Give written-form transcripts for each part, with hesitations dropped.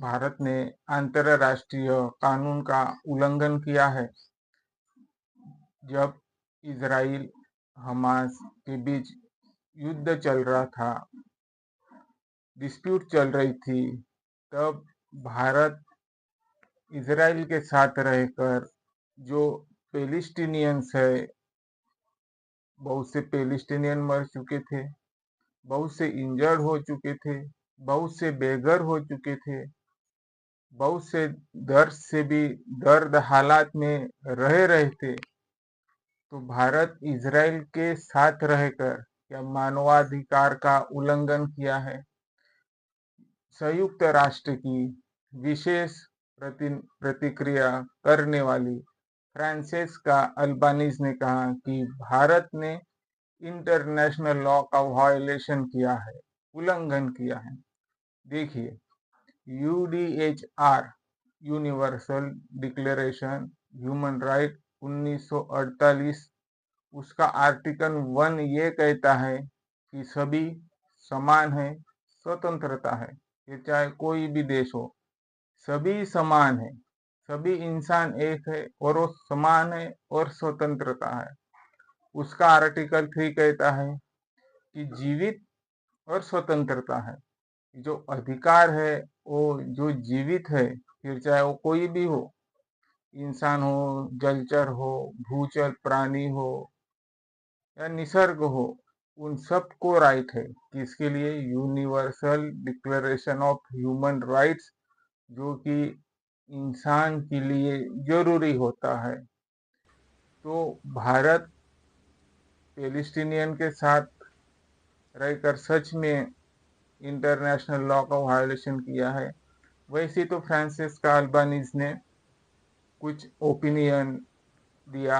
भारत ने अंतर्राष्ट्रीय कानून का उल्लंघन किया है जब इजराइल हमास के बीच युद्ध चल रहा था, डिस्प्यूट चल रही थी। तब भारत इजराइल के साथ रहकर जो पेलिस्टीनियंस है, बहुत से पेलिस्टीनियन मर चुके थे, बहुत से इंजर्ड हो चुके थे, बहुत से बेघर हो चुके थे, बहुत से दर्द से भी दर्द हालात में रहे थे। तो भारत इजराइल के साथ रहकर क्या मानवाधिकार का उल्लंघन किया है? संयुक्त राष्ट्र की विशेष प्रतिक्रिया करने वाली फ्रांसेस्का अल्बानीज ने कहा कि भारत ने इंटरनेशनल लॉ का वायलेशन किया है, उल्लंघन किया है। देखिए, UDHR universal declaration human right 1948, उसका आर्टिकल 1 ये कहता है कि सभी समान है, स्वतंत्रता है। ये चाहे कोई भी देश हो, सभी समान है, सभी इंसान एक है और वो समान है और स्वतंत्रता है। उसका आर्टिकल 3 कहता है कि जीवित और स्वतंत्रता है। जो अधिकार है वो जो जीवित है, फिर चाहे वो कोई भी हो, इंसान हो, जलचर हो, भूचर प्राणी हो या निसर्ग हो, उन सबको राइट है। किसके लिए? Universal declaration of human rights, जो कि इंसान के लिए जरूरी होता है। तो भारत पेलिस्टीनियन के साथ रहकर सच में इंटरनेशनल लॉ का वायलेशन किया है। वैसे तो फ्रांसिस्का अल्बानीज ने कुछ ओपिनियन दिया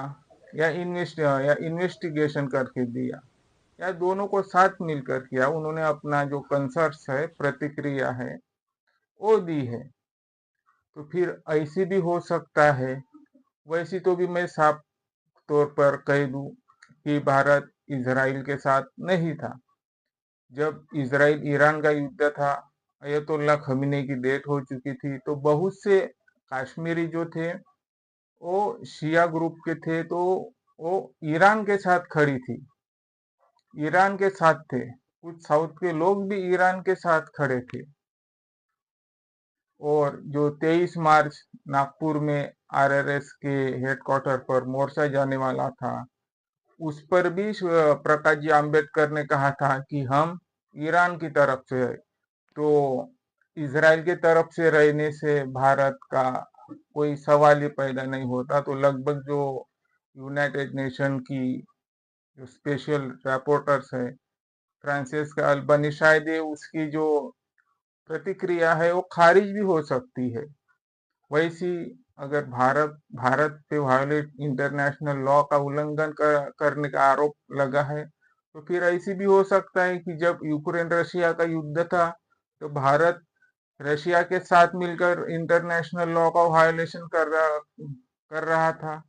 या इन्वेस्टिगेशन करके दिया, या दोनों को साथ मिलकर किया। उन्होंने अपना जो कंसर्ट्स है, प्रतिक्रिया है, वो दी है। तो फिर ऐसी भी हो सकता है, वैसी तो भी मैं साफ तौर पर कह दूं कि भारत इजराइल के साथ नहीं था। जब इजराइल ईरान का युद्ध था, अयतुल्ला खमीनी की डेथ हो चुकी थी, तो बहुत से कश्मीरी जो थे वो शिया ग्रुप के थे, तो वो ईरान के साथ खड़ी थी, ईरान के साथ थे। कुछ साउथ के लोग भी ईरान के साथ खड़े थे। और जो 23 मार्च नागपुर में आरएसएस के हेडक्वार्टर पर मोर्चा जाने वाला था, उस पर भी प्रकाश जी आम्बेडकर ने कहा था कि हम ईरान की तरफ से है। तो इजराइल की तरफ से रहने से भारत का कोई सवाल ही पैदा नहीं होता। तो लगभग जो यूनाइटेड नेशन की जो स्पेशल रिपोर्टर्स है, फ्रांसिस्का अल्बानी, शायद ये उसकी जो प्रतिक्रिया है वो खारिज भी हो सकती है। वैसी अगर भारत पे वायलेट इंटरनेशनल लॉ का उल्लंघन करने का आरोप लगा है, तो फिर ऐसी भी हो सकता है कि जब यूक्रेन रशिया का युद्ध था, तो भारत रशिया के साथ मिलकर इंटरनेशनल लॉ का वायलेशन कर रहा था।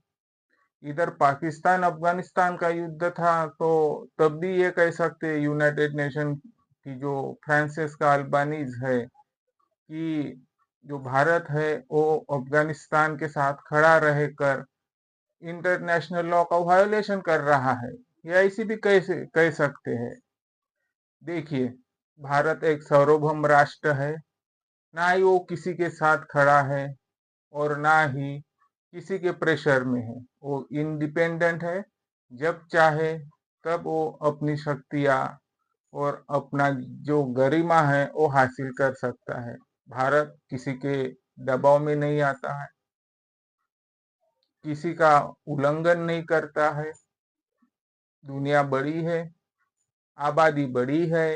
इधर पाकिस्तान अफगानिस्तान का युद्ध था, तो तब भी ये कह सकते हैं यूनाइटेड नेशन की जो फ्रांसिस्का अल्बानीज है कि जो भारत है वो अफगानिस्तान के साथ खड़ा रहकर इंटरनेशनल लॉ का वायोलेशन कर रहा है। या ऐसी भी कह सकते हैं। देखिए, भारत एक सार्वभौम राष्ट्र है, ना ही वो किसी के साथ खड़ा है और ना ही किसी के प्रेशर में है। वो इंडिपेंडेंट है। जब चाहे तब वो अपनी शक्तियां और अपना जो गरिमा है वो हासिल कर सकता है। भारत किसी के दबाव में नहीं आता है, किसी का उल्लंघन नहीं करता है। दुनिया बड़ी है, आबादी बड़ी है,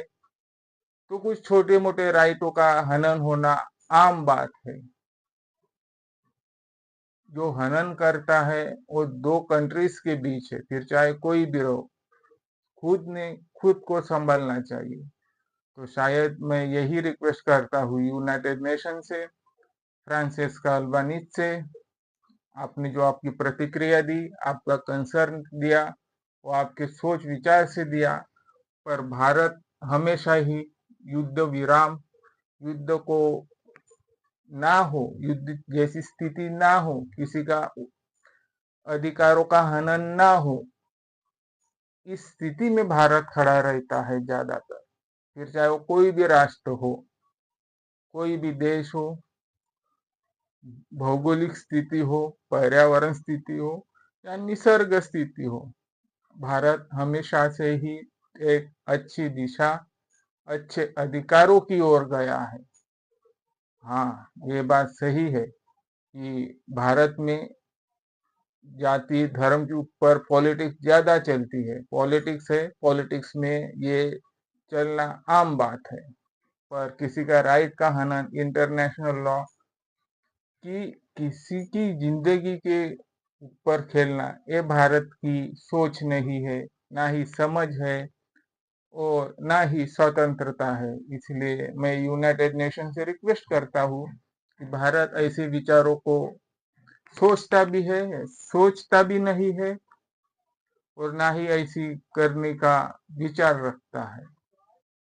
तो कुछ छोटे मोटे राइटों का हनन होना आम बात है। जो हनन करता है वो दो कंट्रीज के बीच है, फिर चाहे कोई भी रहो। खुद को संभालना चाहिए। तो शायद मैं यही रिक्वेस्ट करता हूँ यूनाइटेड नेशन से, फ्रांसिस्का अल्बानीज से। आपने जो आपकी प्रतिक्रिया दी, आपका कंसर्न दिया, वो आपके सोच विचार से दिया। पर भारत हमेशा ही युद्ध विराम, युद्ध को ना हो, युद्ध जैसी स्थिति ना हो, किसी का अधिकारों का हनन ना हो, इस स्थिति में भारत खड़ा रहता है ज्यादातर। फिर चाहे वो कोई भी राष्ट्र हो, कोई भी देश हो, भौगोलिक स्थिति हो, पर्यावरण स्थिति हो या निसर्ग स्थिति हो, भारत हमेशा से ही एक अच्छी दिशा, अच्छे अधिकारों की ओर गया है। हाँ, ये बात सही है कि भारत में जाति धर्म के ऊपर पॉलिटिक्स ज्यादा चलती है। पॉलिटिक्स है, पॉलिटिक्स में ये चलना आम बात है। पर किसी का राइट का हनन, इंटरनेशनल लॉ की किसी की जिंदगी के ऊपर खेलना, ये भारत की सोच नहीं है, ना ही समझ है और ना ही स्वतंत्रता है। इसलिए मैं यूनाइटेड नेशन से रिक्वेस्ट करता हूँ कि भारत ऐसे विचारों को सोचता भी है, सोचता भी नहीं है और ना ही ऐसी करने का विचार रखता है।